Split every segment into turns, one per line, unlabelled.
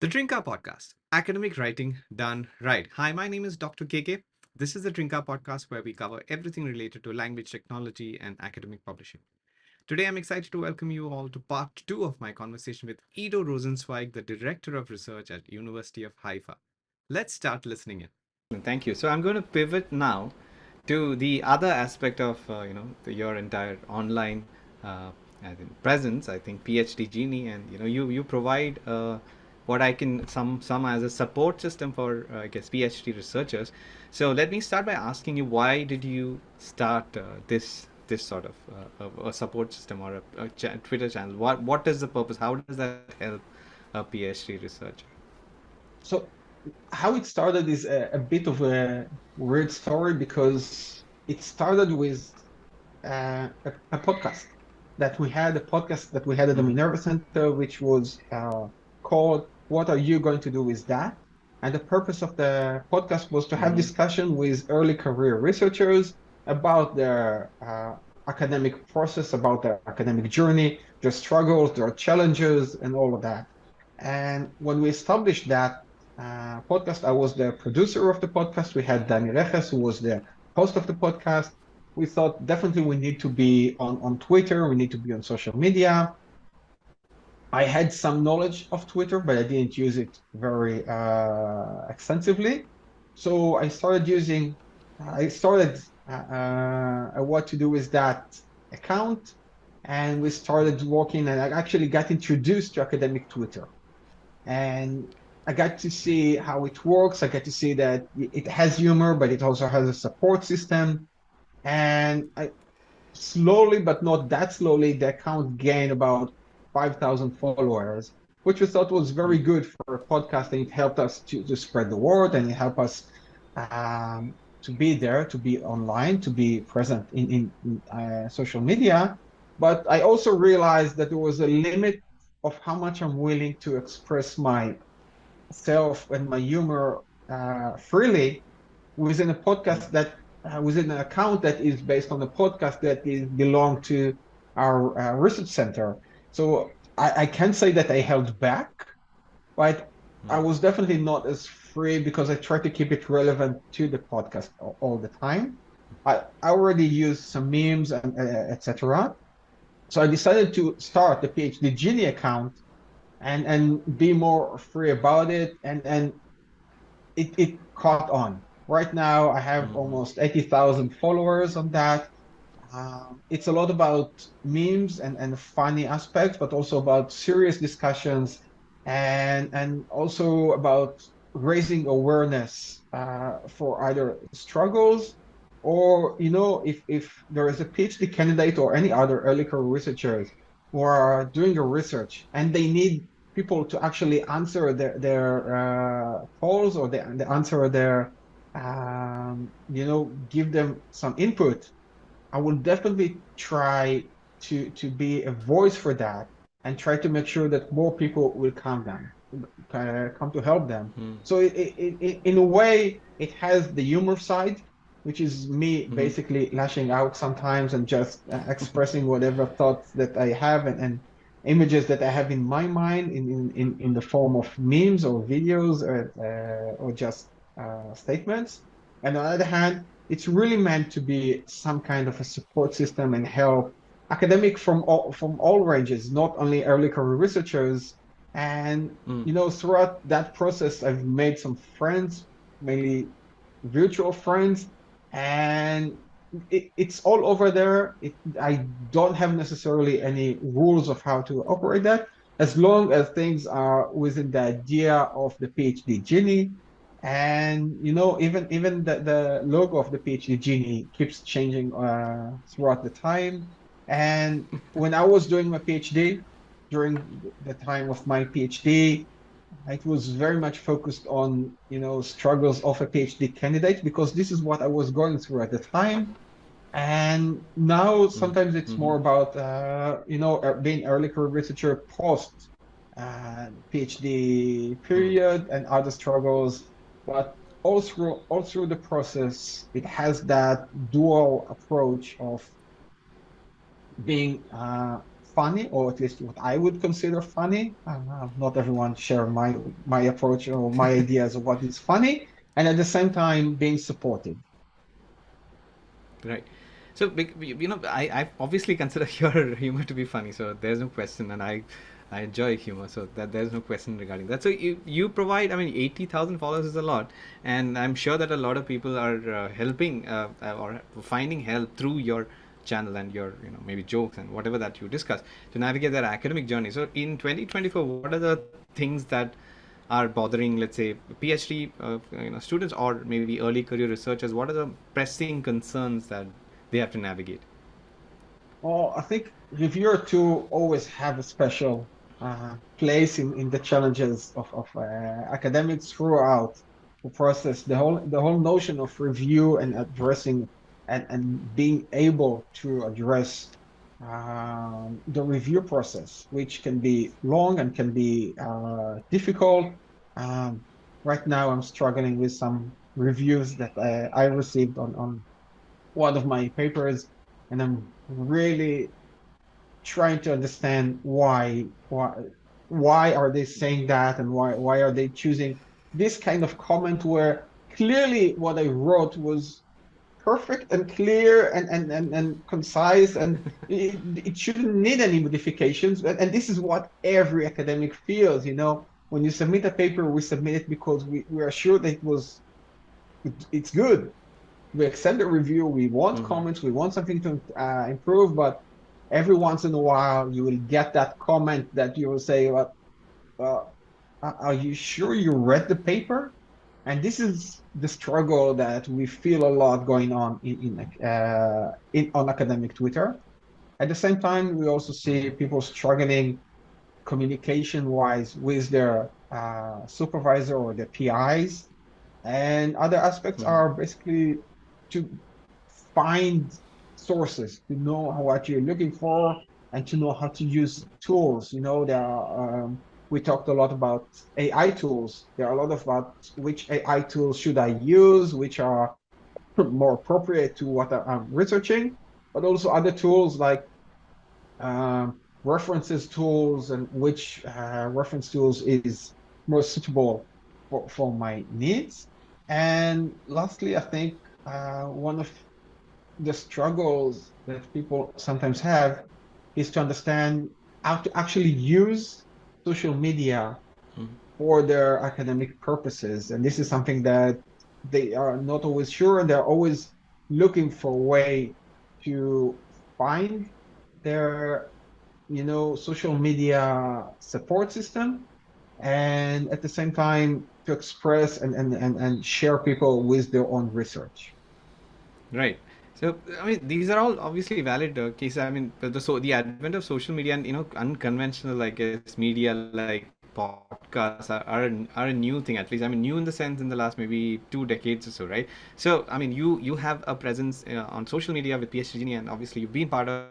The Trinka podcast, academic writing done right. Hi, my name is Dr. KK. This is the Trinka podcast where we cover everything related to language technology and academic publishing. Today, I'm excited to welcome you all to part two of my conversation with Ido Rosenzweig, the Director of Research at University of Haifa. Let's start listening in. Thank you. So I'm going to pivot now to the other aspect of your entire online I think presence. I think PhD Genie, and you provide what I can some as a support system for I guess PhD researchers. So let me start by asking you, why did you start this sort of a support system or a Twitter channel? What is the purpose? How does that help a PhD researcher?
So how it started is a bit of a weird story because it started with a podcast that we had at the
Mm-hmm.
Minerva Center, which was called "What Are You Going to Do With That?" And the purpose of the podcast was to have
Mm-hmm.
discussion with early career researchers about their academic process, about their academic journey, their struggles, their challenges, and all of that. And when we established that podcast, I was the producer of the podcast. We had Dani Reches, who was the host of the podcast. We thought definitely we need to be on Twitter, we need to be on social media. I had some knowledge of Twitter, but I didn't use it very extensively. So I started what to do with that account, and we started working, and I actually got introduced to academic Twitter. And I got to see how it works. I got to see that it has humor, but it also has a support system. And slowly, but not that slowly, the account gained about 5,000 followers, which we thought was very good for a podcast. And it helped us to spread the word, and it helped us to be there, to be online, to be present in social media. But I also realized that there was a limit of how much I'm willing to express myself and my humor freely within a podcast that within an account that is based on a podcast that is belong to our research center. So I can say that I held back, but I was definitely not as free because I try to keep it relevant to the podcast all the time. I already used some memes and etc. So I decided to start the PhD Genie account and be more free about it, and it caught on. Right now, I have
Mm-hmm.
almost 80,000 followers on that. It's a lot about memes and funny aspects, but also about serious discussions and also about raising awareness for either struggles or, if there is a PhD candidate or any other early career researchers who are doing a research and they need people to actually answer their polls or the answer their give them some input. I will definitely try to be a voice for that and try to make sure that more people will come to help them. So in a way, it has the humor side, which is me
Mm-hmm.
basically lashing out sometimes and just expressing whatever thoughts that I have and images that I have in my mind in the form of memes or videos or just statements. And on the other hand, it's really meant to be some kind of a support system and help academic from all ranges, not only early career researchers. And throughout that process, I've made some friends, mainly virtual friends, and it's all over there. I don't have necessarily any rules of how to operate that, as long as things are within the idea of the PhD Genie. And even the logo of the PhD Genie keeps changing throughout the time. And when I was doing my PhD, during the time of my PhD, it was very much focused on struggles of a PhD candidate because this is what I was going through at the time. And now sometimes it's
Mm-hmm.
more about being early career researcher post PhD period and other struggles. But all through the process, it has that dual approach of being funny, or at least what I would consider funny. Not everyone share my approach or my ideas of what is funny, and at the same time being supportive.
Right. So, I obviously consider your humor to be funny. So there's no question, and I enjoy humor. So that there's no question regarding that. So you provide. I mean, 80,000 followers is a lot, and I'm sure that a lot of people are helping or finding help through your channel and your maybe jokes and whatever that you discuss to navigate their academic journey. So in 2024, what are the things that are bothering, let's say, PhD students or maybe early career researchers? What are the pressing concerns that they have to navigate?
Well, I think reviewer two always have a special place in the challenges of academics throughout the process. The whole notion of review and addressing and being able to address the review process, which can be long and can be difficult. Um, right now, I'm struggling with some reviews that I received on one of my papers, and I'm really trying to understand why are they saying that, and why are they choosing this kind of comment where clearly what I wrote was perfect and clear and concise, and it shouldn't need any modifications. And this is what every academic feels, when you submit a paper, we submit it because we are sure that it's good. We accept the review. We want
Mm-hmm.
comments. We want something to improve. But every once in a while, you will get that comment that you will say, well, are you sure you read the paper? And this is the struggle that we feel a lot going on on academic Twitter. At the same time, we also see people struggling communication wise with their supervisor or their PIs. And other aspects
Mm-hmm.
are basically to find sources, to know what you're looking for, and to know how to use tools. We talked a lot about AI tools. There are a lot about which AI tools should I use, which are more appropriate to what I'm researching, but also other tools like references tools, and which reference tools is more suitable for my needs. And lastly, I think one of the struggles that people sometimes have is to understand how to actually use social media for their academic purposes. And this is something that they are not always sure, and they're always looking for a way to find their social media support system, and at the same time to express and share people with their own research.
Right. So, I mean, these are all obviously valid cases. I mean, the advent of social media and unconventional, I guess, media like podcasts are a new thing. At least, I mean, new in the sense in the last maybe 2 decades or so, right? So, I mean, you have a presence on social media with PhD Genie, and obviously you've been part of,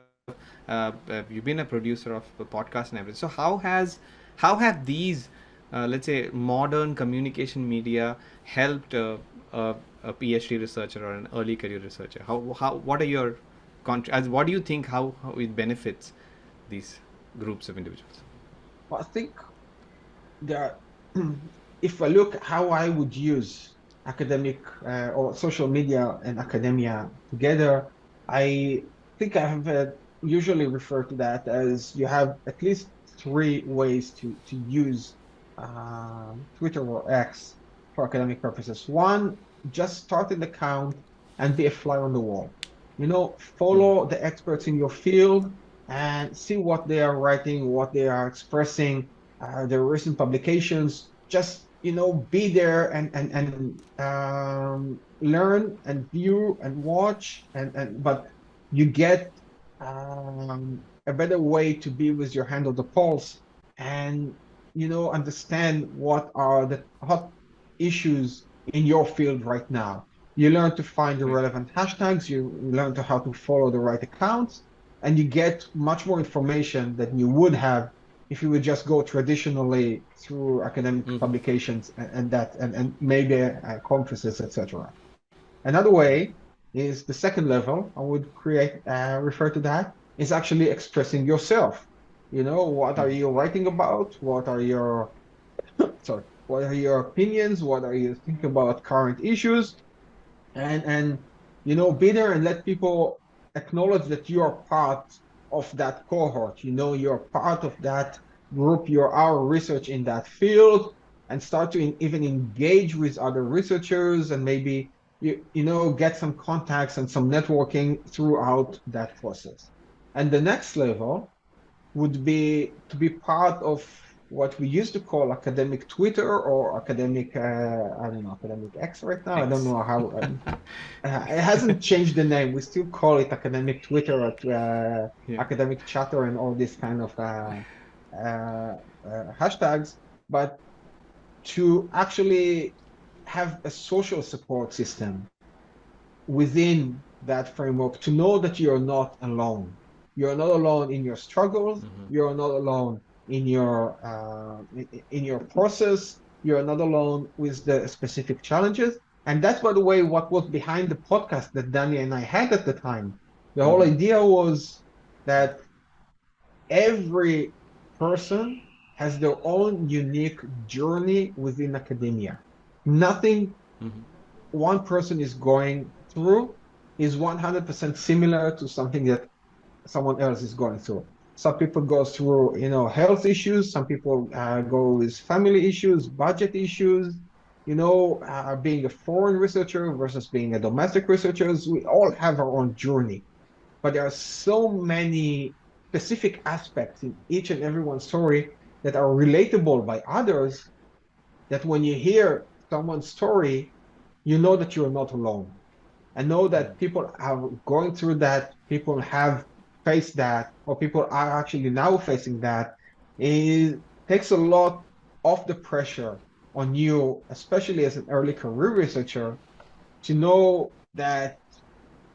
you've been a producer of the podcast and everything. So, how have these let's say modern communication media helped a PhD researcher or an early career researcher? How what are your as what do you think how it benefits these groups of individuals?
Well, I think there if I look how I would use academic or social media and academia together, I think I have usually referred to that as you have at least three ways to use Twitter or X for academic purposes. One, just start an account and be a fly on the wall. Follow the experts in your field and see what they are writing, what they are expressing, their recent publications. Just be there and learn and view and watch, but you get a better way to be with your hand on the pulse, and understand what are the hot issues in your field right now. You learn to find the
Right.
relevant hashtags, you learn to how to follow the right accounts, and you get much more information than you would have if you would just go traditionally through academic
Mm-hmm.
publications and maybe conferences, etc. Another way is the second level. I would refer to that is actually expressing yourself. What are you writing about? What are your sorry, what are your opinions? What are you thinking about current issues? And be there and let people acknowledge that you are part of that cohort. You're part of that group. You're our research in that field, and start to even engage with other researchers, and maybe get some contacts and some networking throughout that process. And the next level would be to be part of what we used to call academic Twitter, or academic, I don't know, academic X right now. I don't
X.
know how. It hasn't changed the name. We still call it academic Twitter, or
Yeah.
academic chatter, and all these kind of hashtags. But to actually have a social support system within that framework, to know that you're not alone. You're not alone in your struggles.
Hmm.
You're not alone in your process. You're not alone with the specific challenges. And that's, by the way, what was behind the podcast that Danny and I had at the time. The whole
Hmm.
idea was that every person has their own unique journey within academia. Nothing
Hmm.
one person is going through is 100% similar to something that someone else is going through. Some people go through, health issues. Some people go with family issues, budget issues. Being a foreign researcher versus being a domestic researcher. We all have our own journey, but there are so many specific aspects in each and every one story that are relatable by others, that when you hear someone's story, you know that you're not alone. I know that people are going through that, people have faced that, or people are actually now facing that. It takes a lot of the pressure on you, especially as an early career researcher, to know that,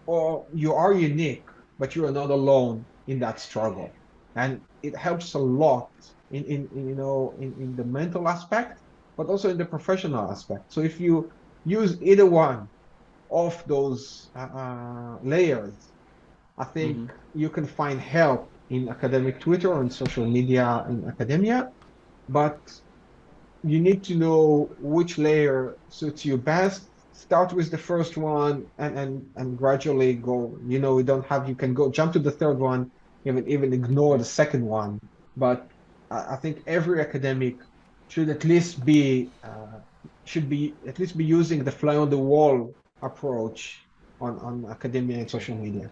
or you are unique, but you are not alone in that struggle. And it helps a lot in the mental aspect, but also in the professional aspect. So if you use either one of those layers, I
Hmm.
think you can find help in academic Twitter and social media in academia, but you need to know which layer suits you best. Start with the first one, and gradually go. We don't have You can go jump to the third one, even ignore the
Right.
second one. But I think every academic should at least be using the fly on the wall approach on academia and
Right.
social media.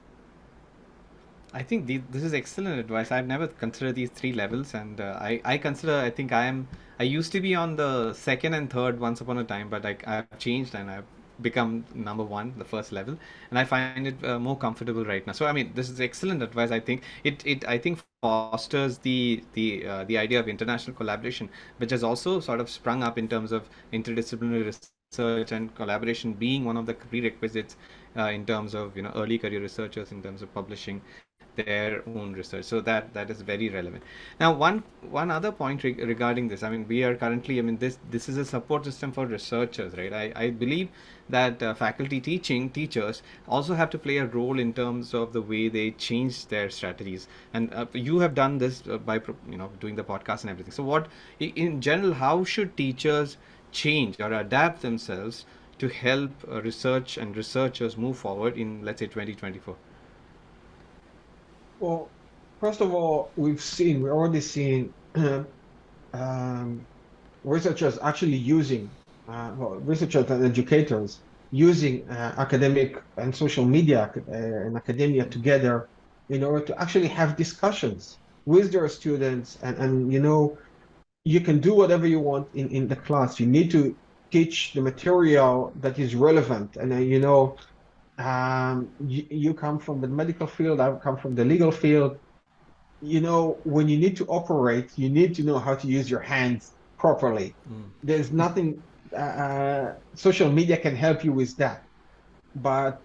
I think this is excellent advice. I've never considered these three levels, and I consider, I think I used to be on the second and third once upon a time, but I've changed and I've become number one, the first level, and I find it more comfortable right now. So I mean, this is excellent advice. I think it I think fosters the idea of international collaboration, which has also sort of sprung up in terms of interdisciplinary research and collaboration being one of the prerequisites in terms of early career researchers in terms of publishing their own research. So that is very relevant. Now one other point regarding this, I mean, we are currently, I mean, this is a support system for researchers, right? I believe that faculty teachers also have to play a role in terms of the way they change their strategies. And you have done this by doing the podcast and everything. So what in general, how should teachers change or adapt themselves to help research and researchers move forward in, let's say, 2024?
Well, first of all, we're already seeing um, researchers actually researchers and educators using academic and social media and academia together in order to actually have discussions with their students. And you can do whatever you want in the class. You need to teach the material that is relevant. And you come from the medical field, I come from the legal field. When you need to operate, you need to know how to use your hands properly. There's nothing, social media can help you with that, but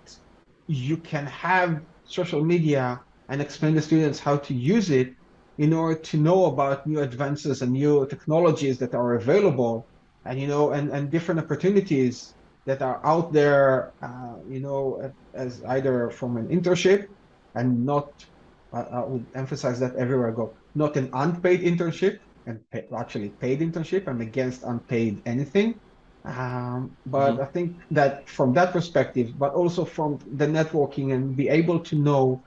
you can have social media and explain to students how to use it in order to know about new advances and new technologies that are available, and different opportunities that are out there, as either from an internship and not I would emphasize that everywhere I go. Not an unpaid internship, and actually paid internship. I'm against unpaid anything. But I
Hmm.
think that from that perspective, but also from the networking and be able to know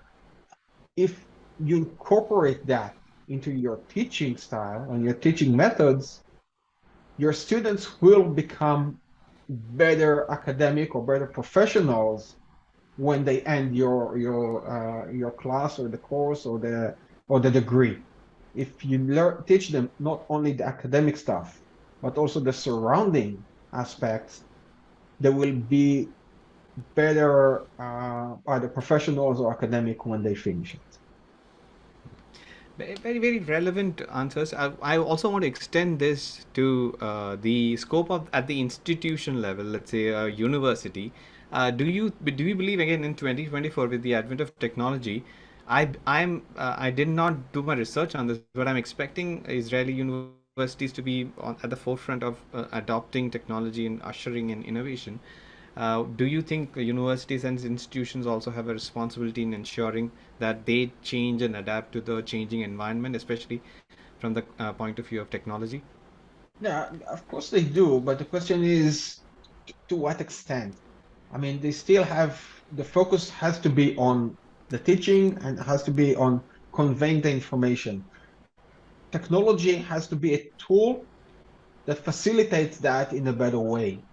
if you incorporate that into your teaching style and your teaching methods, your students will become better academic or better professionals when they end your class or the course or the degree. If you teach them not only the academic stuff but also the surrounding aspects, they will be better either professionals or academic when they finish it.
Very, very relevant answers. I also want to extend this to the scope of at the institution level, let's say a university. Do you believe again in 2024 with the advent of technology? I did not do my research on this, but I'm expecting Israeli universities to be at the forefront of adopting technology and ushering in innovation. Do you think universities and institutions also have a responsibility in ensuring that they change and adapt to the changing environment, especially from the point of view of technology?
Yeah, of course they do, but the question is to what extent? I mean, they still have the focus has to be on the teaching and has to be on conveying the information. Technology has to be a tool that facilitates that in a better way.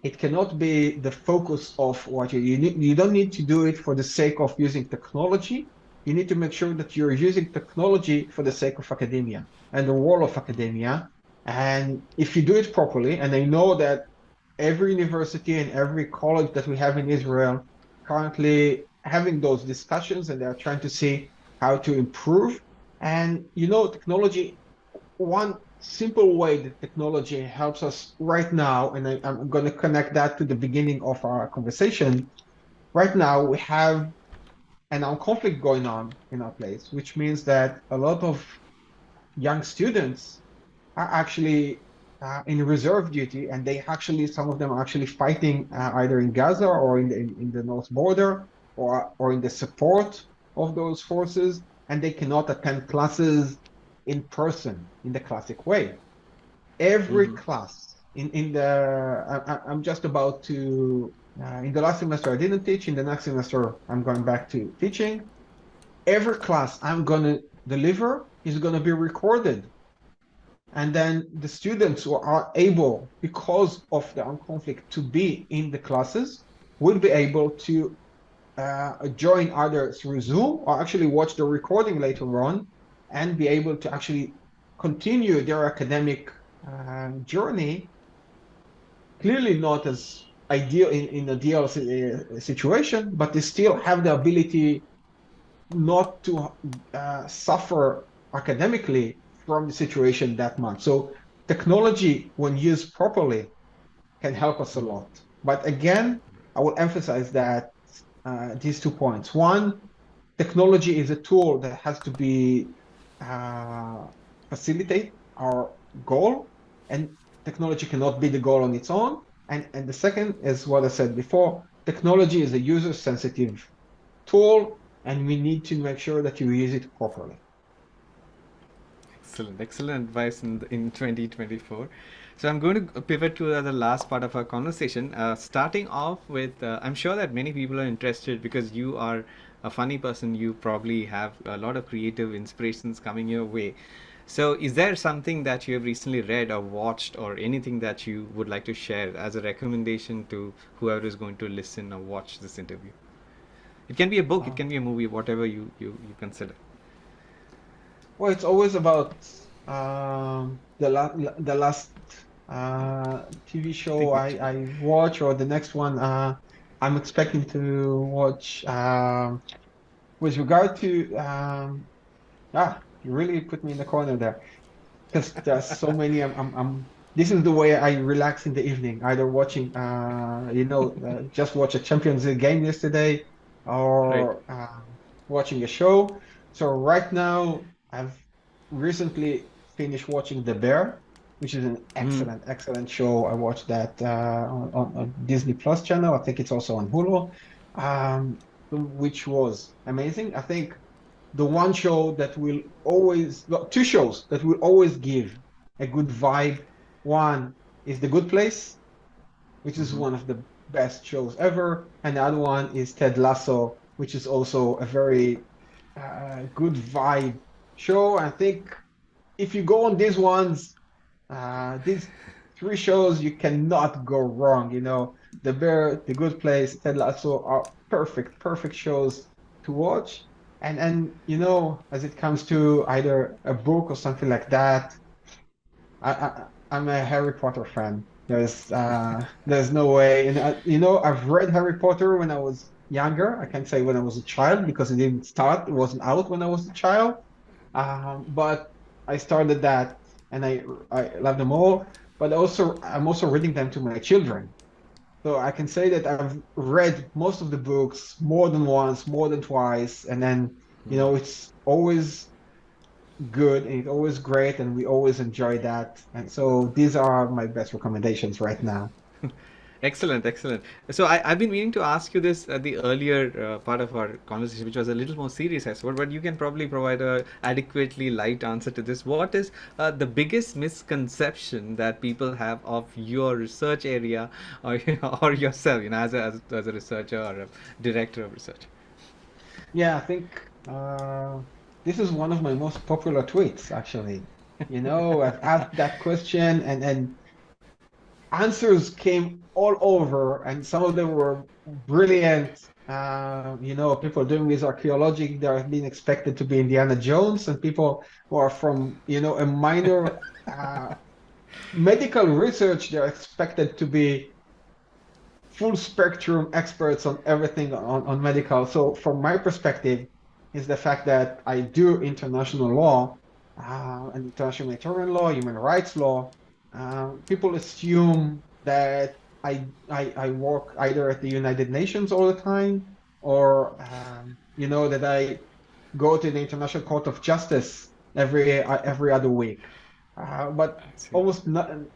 It cannot be the focus of what you don't need to do it for the sake of using technology. You need to make sure that you're using technology for the sake of academia and the role of academia. And if you do it properly, and I know that every university and every college that we have in Israel currently having those discussions and they're trying to see how to improve. And technology, one simple way that technology helps us right now, and I'm going to connect that to the beginning of our conversation. Right now, we have an armed conflict going on in our place, which means that a lot of young students are actually in reserve duty, and some of them are actually fighting either in Gaza or in the north border or in the support of those forces, and they cannot attend classes in person in the classic way. Every
Mm-hmm.
class I'm just about to in the last semester I didn't teach. In the next semester I'm going back to teaching. Every class I'm going to deliver is going to be recorded, and then the students who are able, because of the armed conflict, to be in the classes will be able to join either through Zoom or actually watch the recording later on and be able to actually continue their academic journey. Clearly not as ideal in ideal situation, but they still have the ability not to suffer academically from the situation that much. So technology, when used properly, can help us a lot. But again, I will emphasize that these 2 points. One, technology is a tool that has to be uh, facilitate our goal, and technology cannot be the goal on its own. And the second is what I said before: technology is a user-sensitive tool, and we need to make sure that you use it properly.
Excellent, excellent advice in 2024. So I'm going to pivot to the last part of our conversation. Starting off with, I'm sure that many people are interested because you are a funny person. You probably have a lot of creative inspirations coming your way. So, is there something that you have recently read or watched, or anything that you would like to share as a recommendation to whoever is going to listen or watch this interview? It can be a book, it
Uh,
can be a movie, whatever you consider.
well, it's always about the last TV show
Think
I watch, or the next one I'm expecting to watch. With regard to you really put me in the corner there, because there's so many. This is the way I relax in the evening, either watching, just watch a Champions League game yesterday,
right.
or watching a show. So right now, I've recently finished watching The Bear, which is an
Mm.
excellent, excellent show. I watched that on Disney Plus channel. I think it's also on Hulu, which was amazing. I think the one show that will always, well, two shows that will always give a good vibe. One is The Good Place, which is
Mm-hmm.
one of the best shows ever, and the other one is Ted Lasso, which is also a very good vibe show. I think if you go on these ones, these three shows, you cannot go wrong. The Bear, The Good Place, Ted Lasso are perfect shows to watch. And as it comes to either a book or something like that, I'm a Harry Potter fan. There's no way. And I've read Harry Potter when I was younger. I can't say when I was a child because it didn't start. It wasn't out when I was a child. But I started that and I love them all. But also I'm also reading them to my children. So I can say that I've read most of the books more than once, more than twice, and then it's always good and it's always great and we always enjoy that. And so these are my best recommendations right now.
Excellent, excellent. So I've been meaning to ask you this at the earlier part of our conversation, which was a little more serious, I suppose, but you can probably provide a adequately light answer to this. What is the biggest misconception that people have of your research area or, or yourself, as a researcher or a director of research?
Yeah, I think this is one of my most popular tweets, actually. I've asked that question and answers came all over, and some of them were brilliant. People doing this archaeology, they're being expected to be Indiana Jones, and people who are from, a minor medical research, they're expected to be full spectrum experts on everything on medical. So from my perspective, is the fact that I do international law and international humanitarian law, human rights law. People assume that I work either at the United Nations all the time or that I go to the International Court of Justice every other week. But
I see.
almost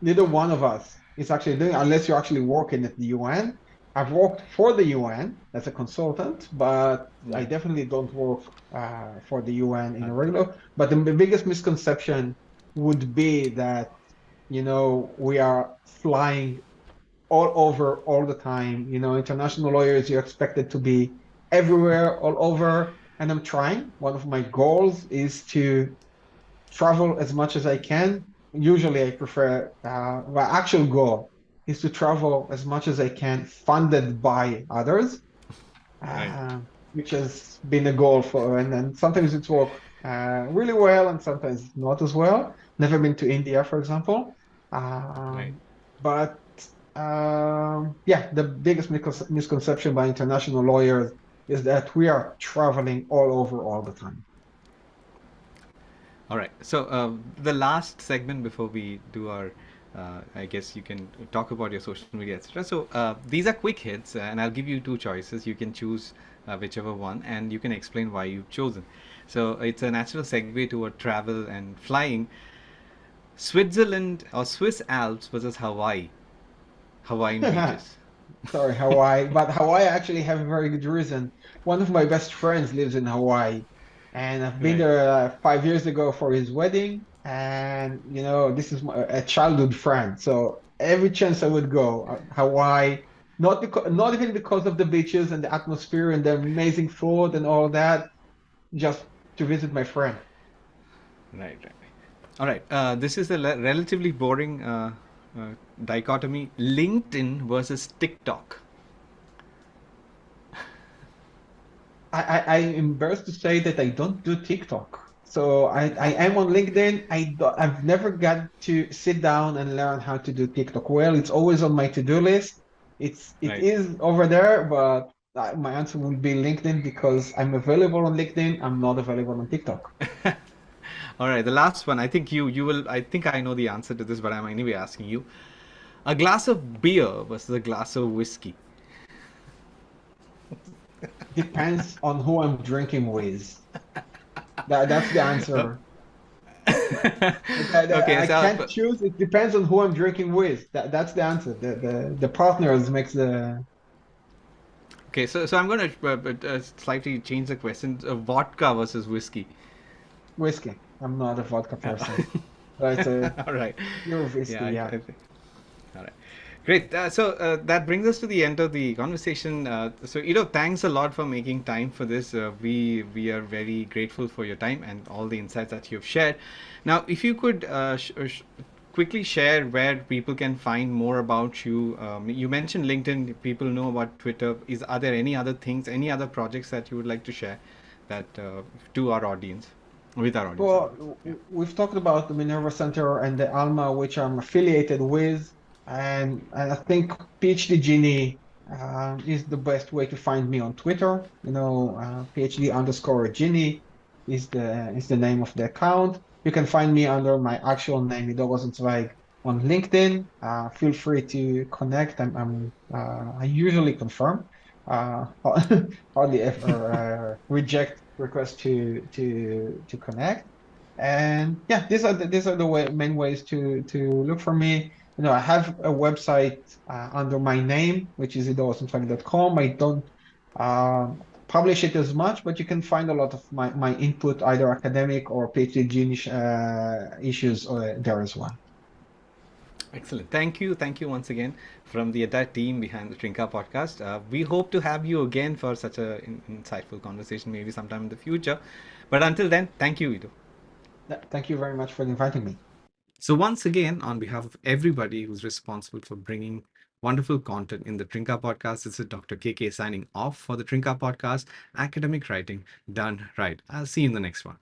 neither one of us is actually doing, unless you're actually working at the UN. I've worked for the UN as a consultant, but I
Right.
definitely don't work for the UN in a
Okay.
regular. But the biggest misconception would be that, we are flying all over all the time. International lawyers, you're expected to be everywhere, all over. And I'm trying. One of my goals is to travel as much as I can. Usually, I prefer, my actual goal is to travel as much as I can, funded by others,
Right.
uh, which has been a goal for, and then sometimes it's worked really well and sometimes not as well. Never been to India, for example.
Right.
But yeah, the biggest misconception by international lawyers is that we are traveling all over all the time.
All right. So the last segment before we do our, I guess you can talk about your social media, etc. So these are quick hits, and I'll give you two choices. You can choose whichever one, and you can explain why you've chosen. So it's a natural segue toward travel and flying. Switzerland or Swiss Alps versus Hawaii, Hawaiian beaches.
Sorry, Hawaii. But Hawaii actually have a very good reason. One of my best friends lives in Hawaii, and I've been
Right.
there 5 years ago for his wedding. And this is a childhood friend. So every chance I would go, Hawaii, not even because of the beaches and the atmosphere and the amazing food and all that, just to visit my friend.
Right. Right. All right. This is a relatively boring uh, dichotomy: LinkedIn versus TikTok.
I'm embarrassed to say that I don't do TikTok. So I am on LinkedIn. I've never got to sit down and learn how to do TikTok. Well, it's always on my to-do list. It
Right.
is over there, but my answer will be LinkedIn because I'm available on LinkedIn. I'm not available on TikTok.
All right, the last one. I think you will. I think I know the answer to this, but I'm anyway asking you. A glass of beer versus a glass of whiskey.
Depends on who I'm drinking with. That's the
Oh.
answer.
Okay,
I
so
can't choose. It depends on who I'm drinking with. That's the answer. The partners makes the
Okay, so I'm going to slightly change the question. Vodka versus whiskey.
Whiskey. I'm not a vodka
Uh,
person, but
all right.
pure
Yeah,
whiskey. Yeah.
I think. All right. Great. So that brings us to the end of the conversation. So, thanks a lot for making time for this. We are very grateful for your time and all the insights that you've shared. Now, if you could quickly share where people can find more about you. You mentioned LinkedIn. People know about Twitter. Are there any other things, any other projects that you would like to share that to our audience, with our audience? I
Well,
mean, yeah.
we've talked about the Minerva Center and the Alma, which I'm affiliated with, and I think PhD Genie is the best way to find me on Twitter. PhD underscore Genie is the name of the account. You can find me under my actual name, Rosenzweig, on LinkedIn. Feel free to connect. I usually confirm. Hardly ever reject requests to connect. And yeah, these are the main ways to look for me. I have a website under my name, which is idorosentwag.com. I don't publish it as much, but you can find a lot of my input, either academic or PhD issues there as well.
Excellent. Thank you. Thank you once again from the entire team behind the Trinka podcast. We hope to have you again for such a insightful conversation, maybe sometime in the future. But until then, thank you, Ido.
Thank you very much for inviting me.
So, once again, on behalf of everybody who's responsible for bringing wonderful content in the Trinka podcast, this is Dr. KK signing off for the Trinka podcast, academic writing done right. I'll see you in the next one.